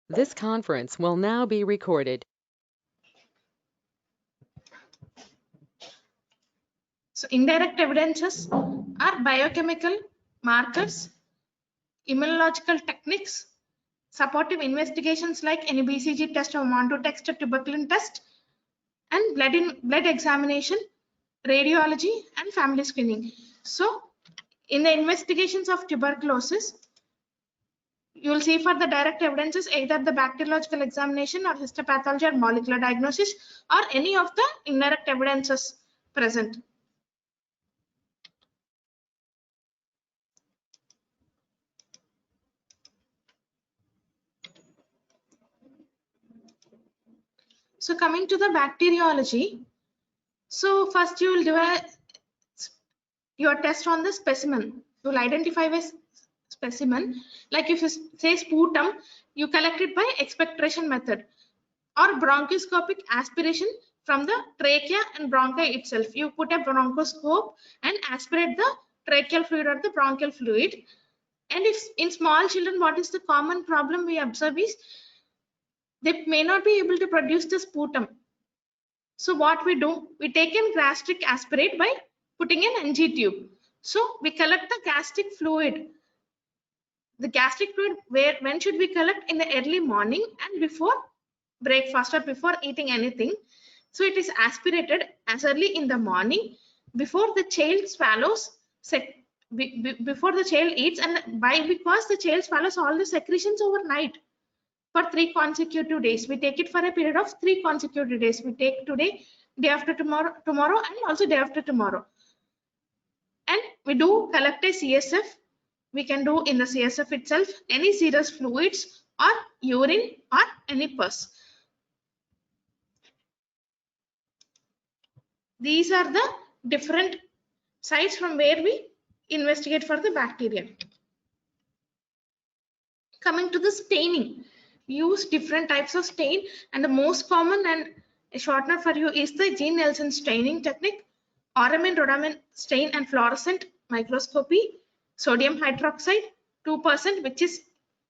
This conference will now be recorded. So indirect evidences are biochemical markers, immunological techniques, supportive investigations like any BCG test or Monto test or tuberculin test, and blood examination, radiology, and family screening. So in the investigations of tuberculosis, you will see for the direct evidences either the bacteriological examination or histopathology or molecular diagnosis or any of the indirect evidences present. So coming to the bacteriology, so first you will do your test on the specimen. You will identify a specimen. Like if you say sputum, you collect it by expectoration method or bronchoscopic aspiration from the trachea and bronchi itself. You put a bronchoscope and aspirate the tracheal fluid or the bronchial fluid. And if in small children, what is the common problem we observe is they may not be able to produce the sputum. So what we do, we take in gastric aspirate by putting in NG tube. So we collect the gastric fluid. The gastric fluid, when should we collect? In the early morning and before breakfast or before eating anything. So it is aspirated as early in the morning before the child swallows, before the child eats, and because the child swallows all the secretions overnight for 3 consecutive days. We take it for a period of 3 consecutive days. We take today, day after tomorrow, and also day after tomorrow. And we do collect a CSF. We can do in the CSF itself any serous fluids or urine or any pus. These are the different sites from where we investigate for the bacteria. Coming to the staining, we use different types of stain, and the most common and a shortener for you is the Jean-Nelson staining technique, Oramin rhodamin stain and fluorescent microscopy, sodium hydroxide 2%, which is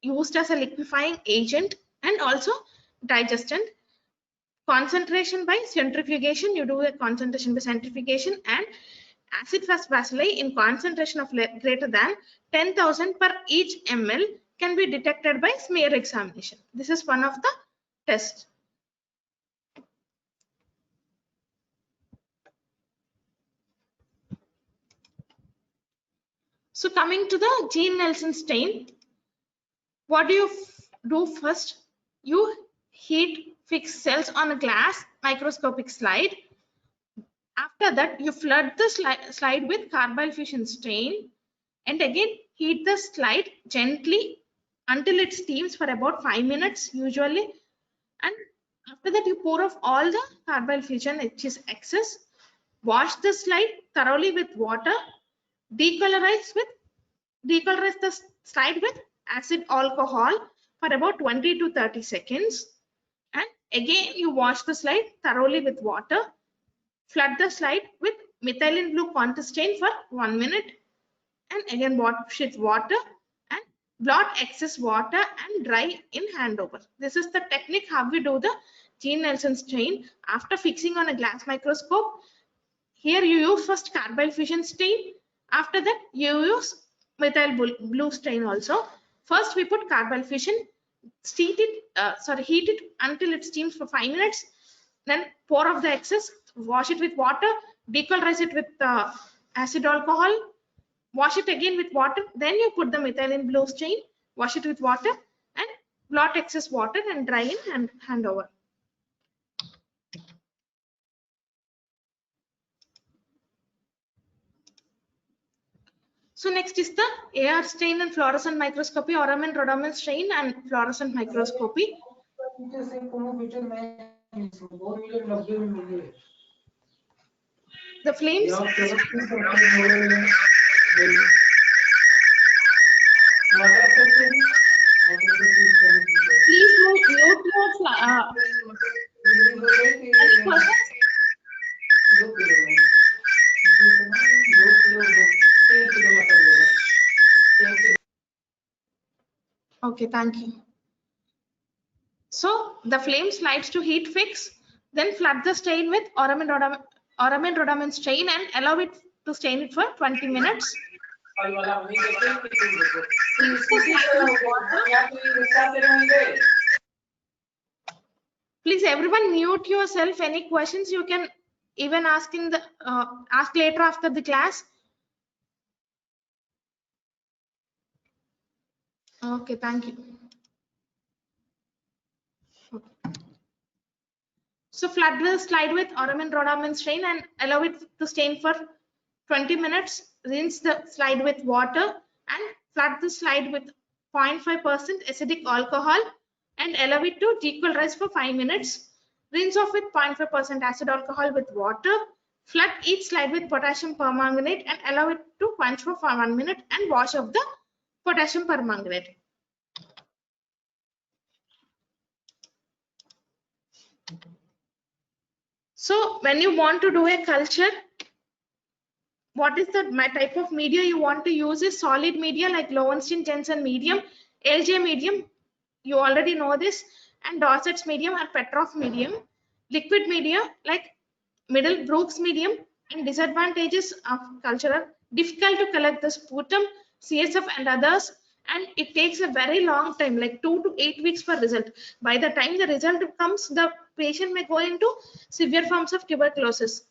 used as a liquefying agent and also digestant. Concentration by centrifugation, you do a concentration by centrifugation, and acid fast bacilli in concentration of greater than 10,000 per each ml can be detected by smear examination. This is one of the tests. So coming to the Jean-Nelson stain, what do you do first? You heat fix cells on a glass microscopic slide. After that, you flood the slide with carbyl fission stain and again heat the slide gently until it steams for about 5 minutes usually, and after that you pour off all the carbyl fission which is excess, wash the slide thoroughly with water, decolorize the slide with acid alcohol for about 20 to 30 seconds, and again you wash the slide thoroughly with water, flood the slide with methylene blue contestate for 1 minute, and again wash with water and blot excess water and dry in handover. This is the technique how we do the Jean-Nelson stain after fixing on a glass microscope. Here you use first carbyl fission stain. After that you use methyl blue stain also. First we put carbyl fission, heat it until it steams for 5 minutes. Then pour off the excess, wash it with water, decolorize it with acid alcohol, wash it again with water, then you put the methylene blue stain, wash it with water and blot excess water and dry in and hand over. So next is the AR stain and fluorescent microscopy, Oramin rhodamin stain and fluorescent microscopy. The flames. Please mute your Okay, thank you. So the flame slides to heat fix, then flood the stain with Oramin rhodamin stain and allow it to stain it for 20 minutes. Please everyone mute yourself. Any questions you can even ask in the ask later after the class. Okay, thank you. So flood the slide with Oramin rhodamin stain and allow it to stain for 20 minutes. Rinse the slide with water and flood the slide with 0.5% acidic alcohol and allow it to decolorize for 5 minutes. Rinse off with 0.5% acid alcohol with water. Flood each slide with potassium permanganate and allow it to quench for 1 minute and wash off the potassium permanganate. So when you want to do a culture, what is the type of media you want to use is solid media like Lowenstein-Jensen medium, LJ medium, you already know this, and Dorset's medium and Petroff medium. Liquid media like Middlebrooks medium, and disadvantages of culture are difficult to collect the sputum, CSF and others, and it takes a very long time, like 2 to 8 weeks for result. By the time the result comes, the patient may go into severe forms of tuberculosis.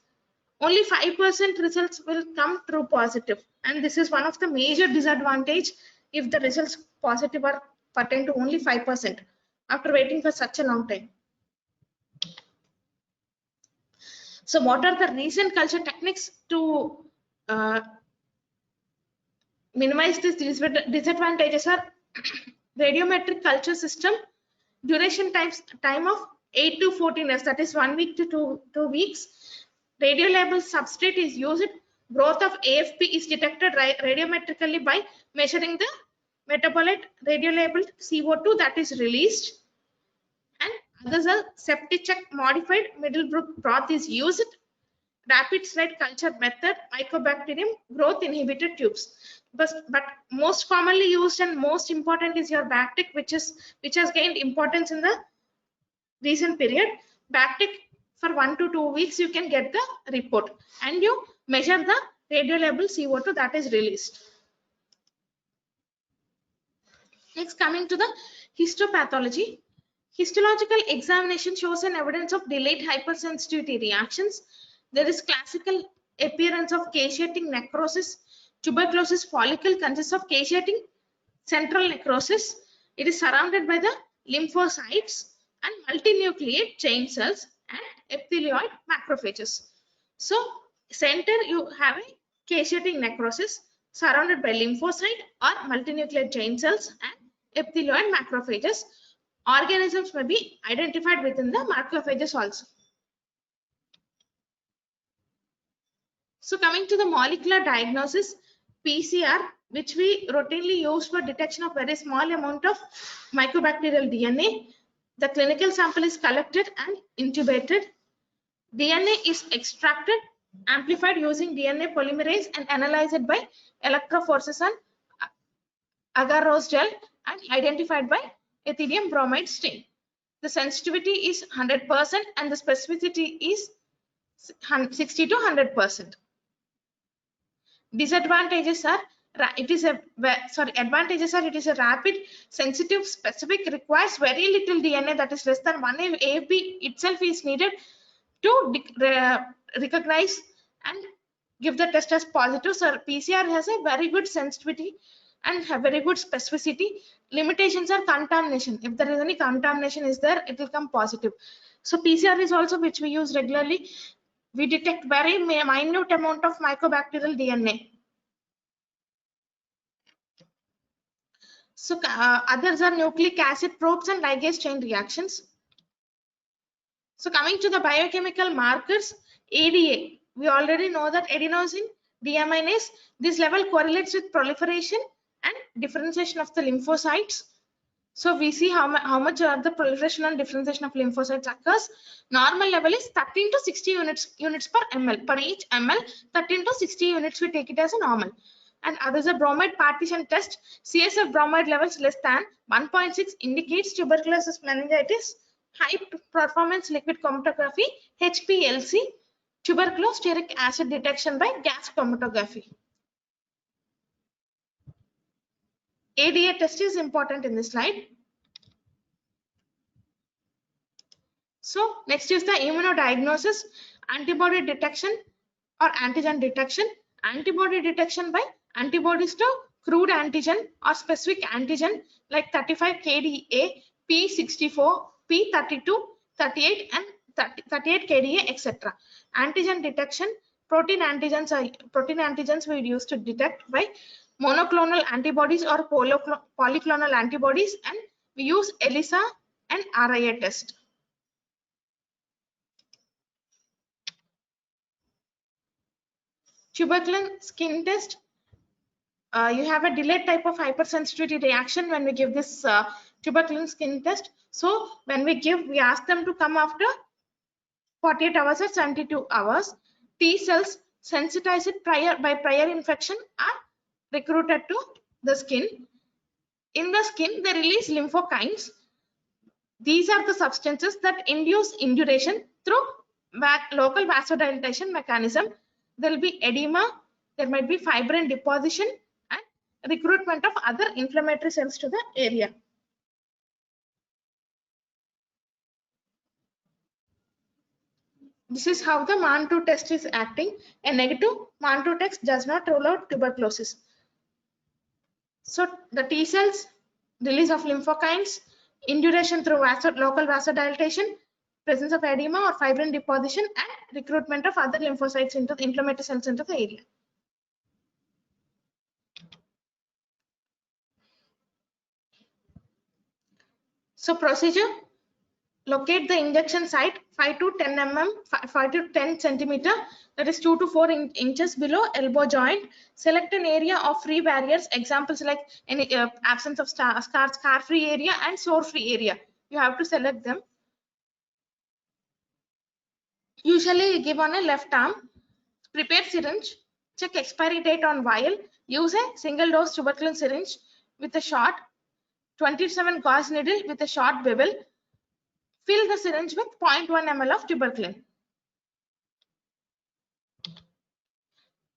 Only 5% results will come true positive, and this is one of the major disadvantage if the results positive are pertain to only 5% after waiting for such a long time. So what are the recent culture techniques to minimize these disadvantages are radiometric culture system, duration time of 8 to 14 days, that is 1 week to 2 weeks. Radiolabeled substrate is used. Growth of AFP is detected radiometrically by measuring the metabolite radiolabeled CO2 that is released. And others are Septicek modified Middlebrook broth is used. Rapid slide culture method, Mycobacterium growth inhibited tubes. But most commonly used and most important is your Bactic, which has gained importance in the recent period. Bactic, for 1 to 2 weeks you can get the report and you measure the radiolabeled CO2 that is released. Next, coming to the histopathology. Histological examination shows an evidence of delayed hypersensitivity reactions. There is classical appearance of caseating necrosis. Tuberculosis follicle consists of caseating central necrosis. It is surrounded by the lymphocytes and multinucleate chain cells and epithelioid macrophages. So center you have a caseating necrosis surrounded by lymphocyte or multinucleate chain cells and epithelioid macrophages. Organisms may be identified within the macrophages also. So coming to the molecular diagnosis, PCR, which we routinely use for detection of very small amount of mycobacterial DNA. The clinical sample is collected and intubated. DNA is extracted, amplified using DNA polymerase and analyzed by electrophorese on agar-rose gel and identified by ethidium bromide stain. The sensitivity is 100% and the specificity is 60 to 100%. Disadvantages are advantages are it is a rapid, sensitive, specific, requires very little DNA, that is less than 1 AFP itself is needed to recognize and give the test as positive. So PCR has a very good sensitivity and have very good specificity. Limitations are contamination. If there is any contamination is there, it will come positive. So PCR is also which we use regularly. We detect very minute amount of mycobacterial DNA. So others are nucleic acid probes and ligase chain reactions. So coming to the biochemical markers, ADA, we already know that adenosine deaminase, this level correlates with proliferation and differentiation of the lymphocytes. So we see how much the proliferation and differentiation of lymphocytes occurs. Normal level is 13 to 60 units per ml. Per each ml, 13 to 60 units we take it as a normal. And others are bromide partition test. CSF bromide levels less than 1.6 indicates tuberculosis meningitis. high performance liquid chromatography, HPLC, tuberculous stearic acid detection by gas chromatography. ADA test is important in this slide. So next is the immunodiagnosis, antibody detection or antigen detection. Antibody detection by antibodies to crude antigen or specific antigen like 35 kDa, P64, P32, 38 and 38 kDa, etc. Antigen detection, protein antigens we use to detect by monoclonal antibodies or polyclonal antibodies, and we use ELISA and RIA test. Tuberculin skin test. You have a delayed type of hypersensitivity reaction when we give this tuberculin skin test. So when we ask them to come after 48 hours or 72 hours. T cells sensitized by prior infection are recruited to the skin. In the skin, they release lymphokines. These are the substances that induce induration through local vasodilatation mechanism. There will be edema, there might be fibrin deposition and recruitment of other inflammatory cells to the area. This is how the MAN2 test is acting. A negative MAN2 test does not rule out tuberculosis. So the T cells, release of lymphokines, induration through local vasodilatation, presence of edema or fibrin deposition, and recruitment of other lymphocytes into the inflammatory cells into the area. So procedure: locate the injection site 5 to 10 mm, 5 to 10 centimeter, that is 2 to 4 inches below elbow joint. Select an area of free barriers, examples like any absence of scar free area and sore free area. You have to select them. Usually give on a left arm. Prepare syringe. Check expiry date on vial. Use a single dose tuberculin syringe with a short 27 gauge needle with a short bevel. Fill the syringe with 0.1 ml of tuberculin.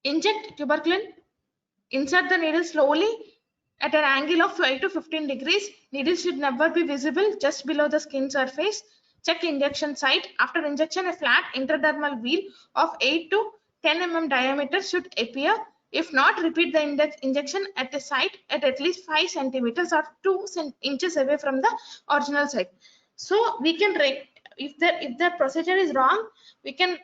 Inject tuberculin. Insert the needle slowly at an angle of 12 to 15 degrees. Needle should never be visible just below the skin surface. Check injection site. After injection, a flat intradermal wheal of 8 to 10 mm diameter should appear. If not, repeat the injection at a site at least 5 centimeters or 2 inches away from the original site. So we can, if the procedure is wrong, we can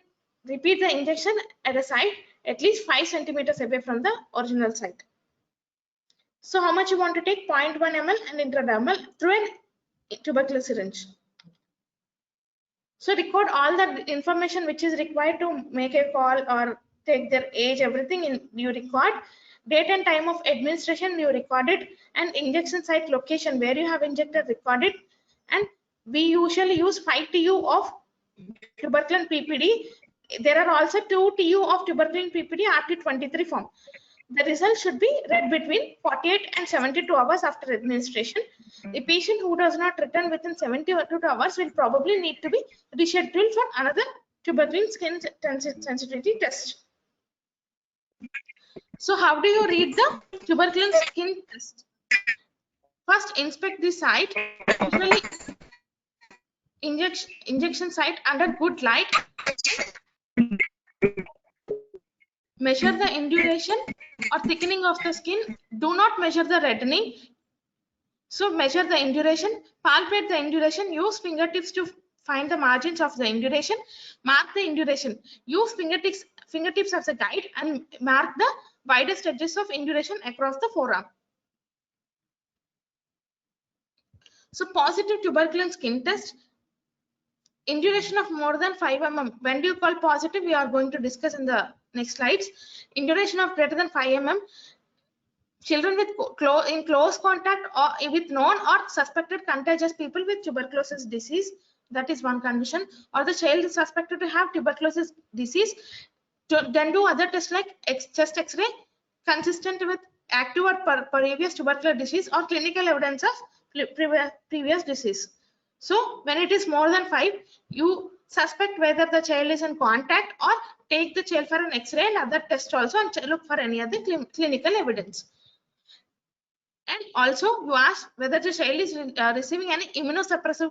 repeat the injection at a site at least 5 centimeters away from the original site. So how much you want to take? 0.1 ml and intradermal through a tuberculin syringe. So record all the information which is required to make a call or take their age, everything you record. Date and time of administration you recorded, and injection site location where you have injected recorded. And we usually use 5 TU of tuberculin PPD. There are also 2 TU of tuberculin PPD RT23 form. The result should be read between 48 and 72 hours after administration. A patient who does not return within 72 hours will probably need to be rescheduled for another tuberculin skin sensitivity test. So how do you read the tuberculin skin test? First, inspect the site. Usually injection site under good light. Measure the induration or thickening of the skin. Do not measure the reddening. So measure the induration, palpate the induration, use fingertips to find the margins of the induration, mark the induration. Use fingertips as a guide and mark the widest edges of induration across the forearm. So positive tuberculin skin test. Induration of more than 5 mm. When do you call positive? We are going to discuss in the next slides. Induration of greater than 5 mm. Children with in close contact or with known or suspected contagious people with tuberculosis disease. That is one condition. Or the child is suspected to have tuberculosis disease. Then do other tests like chest X-ray consistent with active or previous tubercular disease or clinical evidence of previous disease. So when it is more than 5, you suspect whether the child is in contact or take the child for an X-ray and other tests also and look for any other clinical evidence. And also you ask whether the child is receiving any immunosuppressive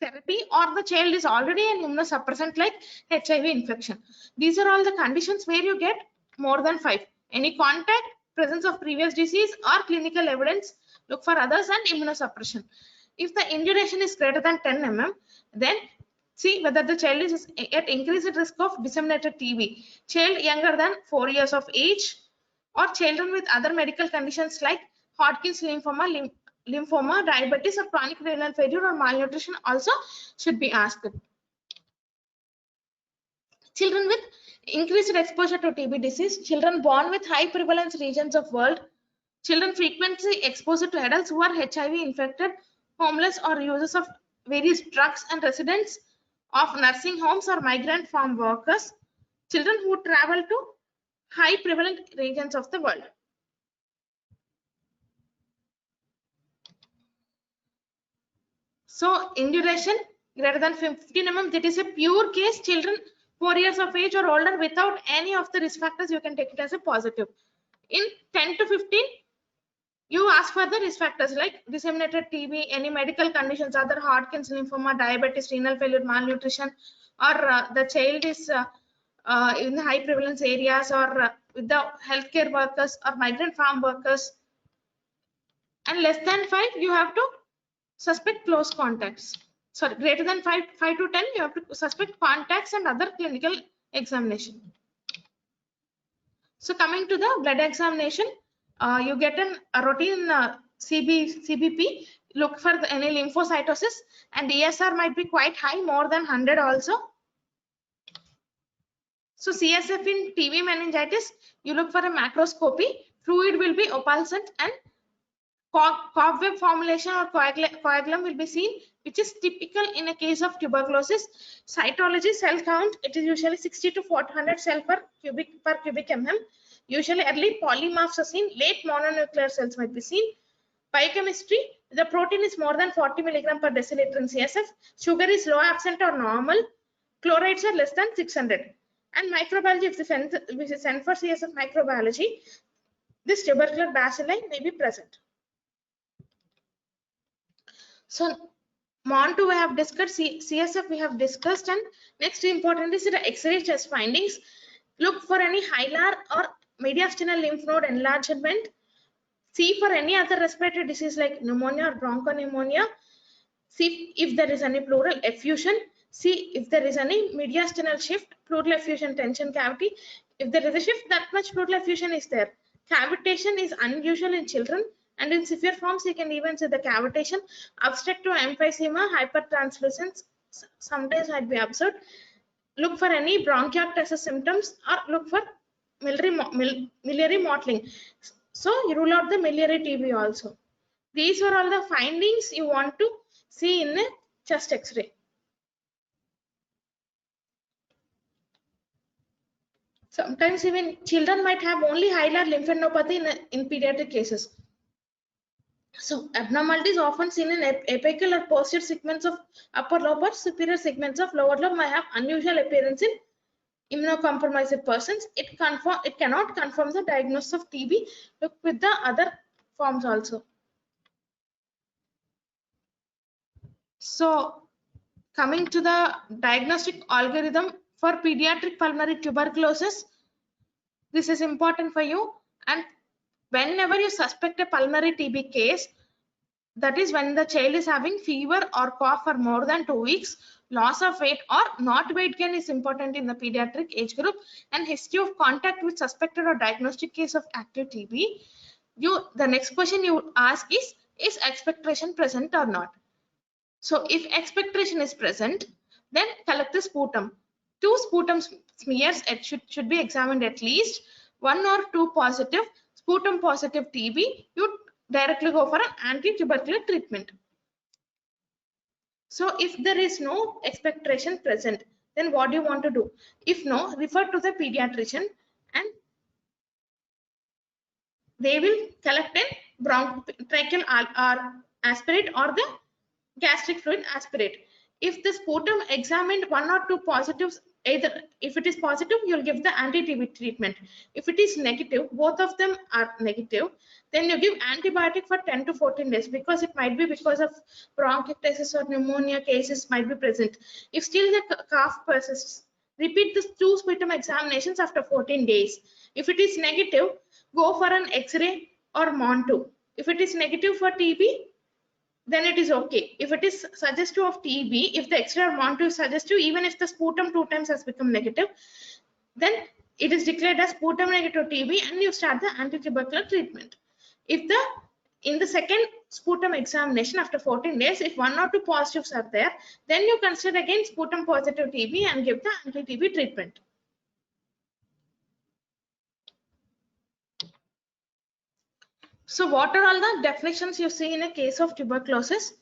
therapy or the child is already an immunosuppressant like HIV infection. These are all the conditions where you get more than 5. Any contact, presence of previous disease or clinical evidence, look for others, and immunosuppression. If the induration is greater than 10 mm, then see whether the child is at increased risk of disseminated TB. Child younger than 4 years of age or children with other medical conditions like Hodgkin's lymphoma, diabetes or chronic renal failure or malnutrition also should be asked. Children with increased exposure to TB disease, children born with high prevalence regions of world, children frequently exposed to adults who are HIV infected, homeless or users of various drugs, and residents of nursing homes or migrant farm workers, children who travel to high prevalent regions of the world. So induration greater than 15 mm, that is a pure case. Children 4 years of age or older without any of the risk factors, you can take it as a positive. In 10 to 15, you ask for the risk factors like disseminated TB, any medical conditions, other Hodgkin's lymphoma, diabetes, renal failure, malnutrition, or the child is in the high prevalence areas, or with the healthcare workers or migrant farm workers. And less than 5, you have to suspect close contacts. Sorry, greater than 5 to 10, you have to suspect contacts and other clinical examination. So coming to the blood examination, you get a routine CBP, look for any lymphocytosis, and ESR might be quite high, more than 100 also. So CSF in TB meningitis, you look for a macroscopy, fluid will be opalescent, and cobweb formulation or coagulum will be seen, which is typical in a case of tuberculosis. Cytology, cell count, it is usually 60 to 400 cell per cubic mm. Usually early polymorphs are seen, late mononuclear cells might be seen. Biochemistry, the protein is more than 40 milligram per deciliter in CSF. Sugar is low, absent or normal. Chlorides are less than 600. And microbiology, if this is sent for CSF microbiology, this tubercular bacilli may be present. So MON2 we have discussed, CSF we have discussed, and next important is the X-ray test findings. Look for any hilar or mediastinal lymph node enlargement. See for any other respiratory disease like pneumonia or bronchopneumonia. See if there is any pleural effusion. See if there is any mediastinal shift, pleural effusion, tension cavity. If there is a shift, that much pleural effusion is there. Cavitation is unusual in children, and in severe forms you can even see the cavitation. Obstructive emphysema, hypertranslucence sometimes might be observed. Look for any bronchiectasis symptoms or look for miliary mottling. So you rule out the miliary TB also. These were all the findings you want to see in a chest X-ray. Sometimes even children might have only hilar lymphadenopathy in pediatric cases. So abnormalities often seen in apical or posterior segments of upper lobe or superior segments of lower lobe may have unusual appearance in immunocompromised persons. It cannot confirm the diagnosis of TB. Look with the other forms also. So coming to the diagnostic algorithm for pediatric pulmonary tuberculosis, this is important for you. And whenever you suspect a pulmonary TB case, that is when the child is having fever or cough for more than 2 weeks, loss of weight or not weight gain is important in the pediatric age group, and history of contact with suspected or diagnostic case of active TB. The next question you ask is expectoration present or not? So if expectoration is present, then collect the sputum. 2 sputum smears should be examined at least. 1 or 2 positive, sputum positive TB, you directly go for an anti-tubercular treatment. So if there is no expectoration present, then what do you want to do? If no, refer to the pediatrician and they will collect a bronchotracheal or aspirate or the gastric fluid, aspirate. If the sputum examined 1 or 2 positives, either if it is positive, you'll give the anti-TB treatment. If it is negative, both of them are negative, then you give antibiotic for 10 to 14 days, because it might be because of bronchitis or pneumonia cases might be present. If still the cough persists, repeat the 2 sputum examinations after 14 days. If it is negative, go for an X-ray or MON2. If it is negative for TB, then it is okay. If it is suggestive of TB, if the X-ray or MON2 is suggestive, even if the sputum 2 times has become negative, then it is declared as sputum negative TB and you start the antitubercular treatment. If in the second sputum examination after 14 days, if 1 or 2 positives are there, then you consider again sputum positive TB and give the anti-TB treatment. So what are all the definitions you see in a case of tuberculosis?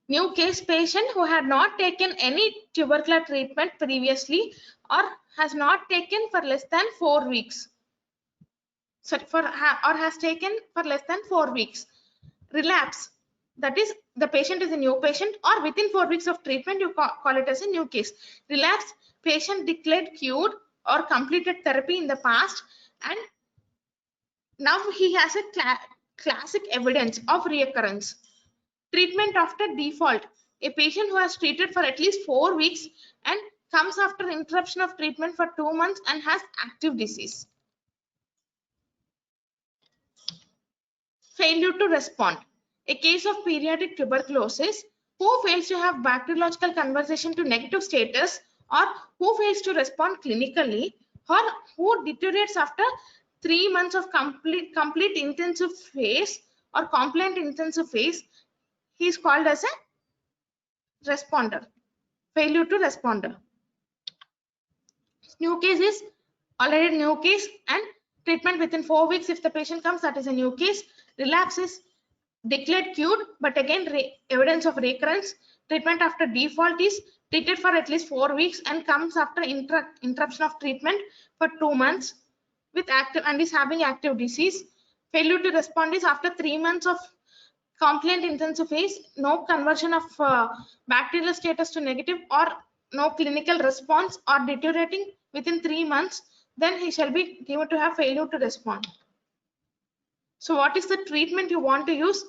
New case patient who had not taken any tubercular treatment previously or has not taken for less than 4 weeks. Sorry, or has taken for less than 4 weeks. Relapse, that is the patient is a new patient, or within 4 weeks of treatment you call it as a new case. Relapse, patient declared cured or completed therapy in the past and now he has a classic evidence of reoccurrence. Treatment after default, a patient who has treated for at least 4 weeks and comes after interruption of treatment for 2 months and has active disease. Failure to respond, a case of pediatric tuberculosis who fails to have bacteriological conversion to negative status or who fails to respond clinically or who deteriorates after 3 months of complete intensive phase or compliant intensive phase. He is called as a responder. Failure to responder. New case is already new case and treatment within 4 weeks. If the patient comes, that is a new case. Relapse is declared cured, but again evidence of recurrence. Treatment after default is treated for at least 4 weeks and comes after interruption of treatment for 2 months with active and is having active disease. Failure to respond is after 3 months of compliant intensive phase, no conversion of bacterial status to negative or no clinical response or deteriorating within 3 months, then he shall be given to have failure to respond. So what is the treatment you want to use?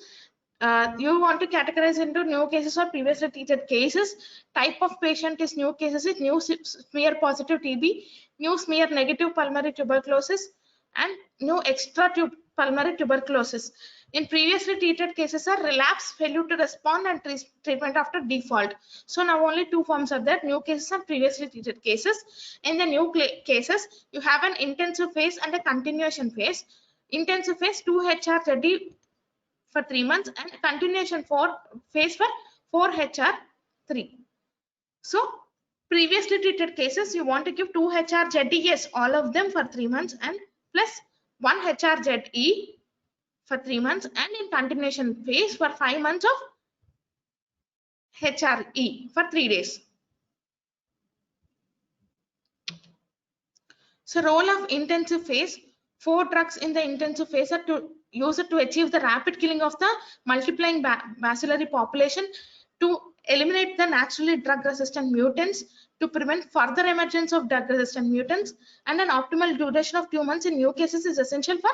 You want to categorize into new cases or previously treated cases. Type of patient is new cases is new smear positive TB, new smear negative pulmonary tuberculosis, and new extra pulmonary tuberculosis. In previously treated cases are relapse, failure to respond, and treatment after default. So now only 2 forms are there, new cases and previously treated cases. In the new cases, you have an intensive phase and a continuation phase. Intensive phase 2 HR-ZD for 3 months and continuation phase for 4 HR-3. So previously treated cases, you want to give 2 HR-ZD, yes, all of them for 3 months and plus 1 HR-ZE for 3 months and in continuation phase for 5 months of HRE for 3 days. So role of intensive phase, 4 drugs in the intensive phase are to use it to achieve the rapid killing of the multiplying bacillary population, to eliminate the naturally drug resistant mutants, to prevent further emergence of drug resistant mutants, and an optimal duration of 2 months in new cases is essential for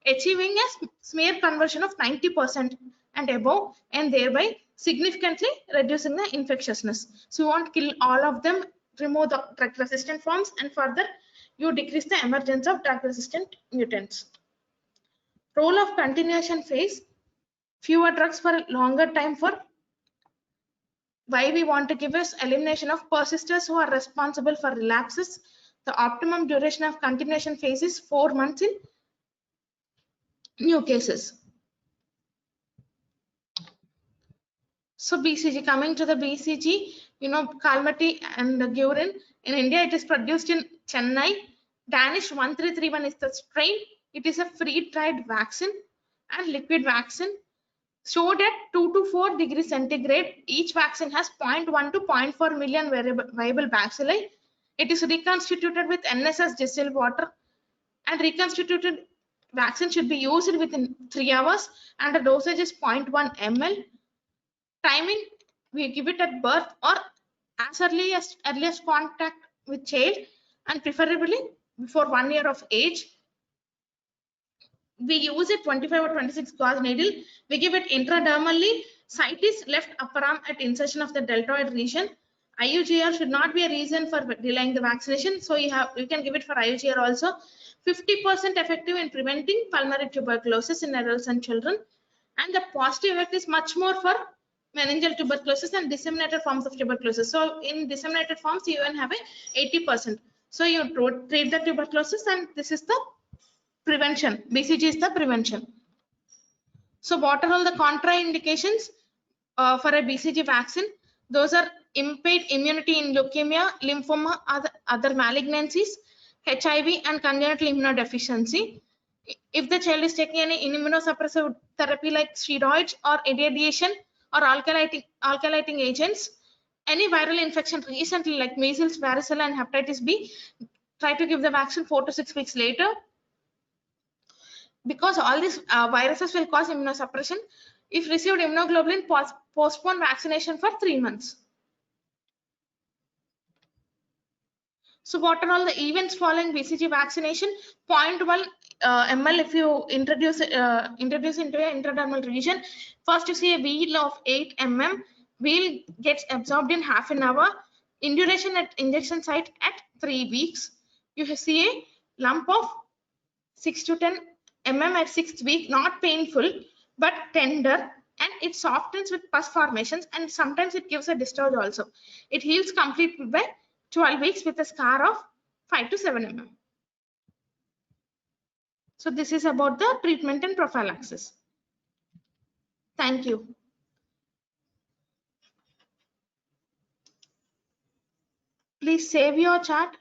achieving a smear conversion of 90% and above, and thereby significantly reducing the infectiousness. So you want to kill all of them, remove the drug resistant forms, and further you decrease the emergence of drug resistant mutants. Role of continuation phase, fewer drugs for a longer time. For why we want to give us elimination of persisters who are responsible for relapses. The optimum duration of continuation phase is 4 months in new cases. So BCG, coming to the BCG, you know, Calmette and Guerin. In India, it is produced in Chennai. Danish 1331 is the strain. It is a free-tried vaccine and liquid vaccine. Stored at 2 to 4 degrees centigrade. Each vaccine has 0.1 to 0.4 million viable bacilli. It is reconstituted with NSS distilled water, and reconstituted vaccine should be used within 3 hours and the dosage is 0.1 ml. Timing we give it at birth or as earliest contact with child, and preferably before 1 year of age. We use it 25 or 26 gauge needle. We give it intradermally. Site is left upper arm at insertion of the deltoid region. IUGR should not be a reason for delaying the vaccination. So you can give it for IUGR also. 50% effective in preventing pulmonary tuberculosis in adults and children. And the positive effect is much more for meningeal tuberculosis and disseminated forms of tuberculosis. So in disseminated forms, you even have a 80%. So you treat the tuberculosis, and this is the prevention. BCG is the prevention. So what are all the contraindications for a BCG vaccine? Those are impaired immunity in leukemia, lymphoma, other malignancies, HIV, and congenital immunodeficiency. If the child is taking any immunosuppressive therapy like steroids or irradiation or alkylating agents, any viral infection recently like measles, varicella, and hepatitis B, try to give the vaccine 4 to 6 weeks later. Because all these viruses will cause immunosuppression. If received immunoglobulin, postpone vaccination for 3 months. So what are all the events following BCG vaccination? 0.1 ml if you introduce into an intradermal region. First you see a wheal of 8 mm. Wheal gets absorbed in half an hour. Induration at injection site at 3 weeks. You see a lump of 6 to 10 mm at 6th week, not painful but tender, and it softens with pus formations, and sometimes it gives a discharge also. It heals completely by 12 weeks with a scar of 5 to 7 mm. So this is about the treatment and prophylaxis. Thank you. Please save your chart.